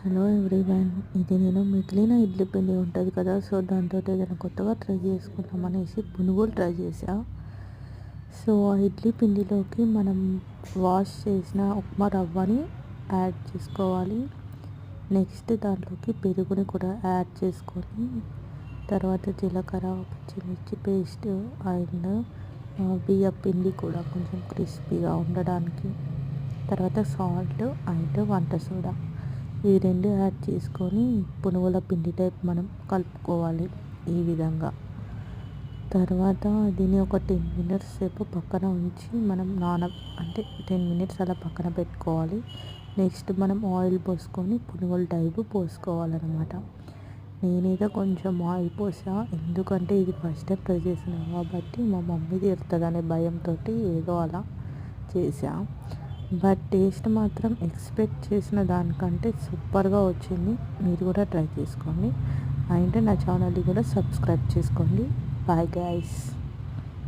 Hello everyone, ఇది నేను మిగిలిన ఇడ్లీ పిండి ఉంటుంది కదా, సో దాంతో ఏదైనా కొత్తగా ట్రై చేసుకుందాం అనేసి పునుగులు ట్రై చేసా. సో ఆ ఇడ్లీ పిండిలోకి మనం వాష్ చేసిన ఉప్మా రవ్వని యాడ్ చేసుకోవాలి. నెక్స్ట్ దాంట్లోకి పెరుగుని కూడా యాడ్ చేసుకొని, తర్వాత జీలకర్ర, పచ్చిమిర్చి పేస్ట్ అండ్ బియ్యం పిండి కూడా కొంచెం క్రిస్పీగా ఉండడానికి, తర్వాత సాల్ట్ అండ్ వంట సోడా ఈ రెండు యాడ్ చేసుకొని పునుగుల పిండి టైప్ మనం కలుపుకోవాలి ఈ విధంగా. తర్వాత దీన్ని ఒక 10 మినిట్స్ సేపు పక్కన ఉంచి మనం అంటే 10 మినిట్స్ అలా పక్కన పెట్టుకోవాలి. నెక్స్ట్ మనం ఆయిల్ పోసుకొని పునుగుల టైపు పోసుకోవాలన్నమాట. నేనైతే కొంచెం ఆయిల్ పోసా, ఎందుకంటే ఇది ఫస్ట్ టైం ట్రై చేసినాను కాబట్టి మా మమ్మీ తిడుతుందనే భయంతో ఏదో అలా చేసా. బట్ టేస్ట్ మాత్రం ఎక్స్పెక్ట్ చేసిన దానికంటే సూపర్గా వచ్చింది. మీరు కూడా ట్రై చేసుకోండి అండ్ నా ఛానల్ని కూడా సబ్స్క్రైబ్ చేసుకోండి. Bye guys.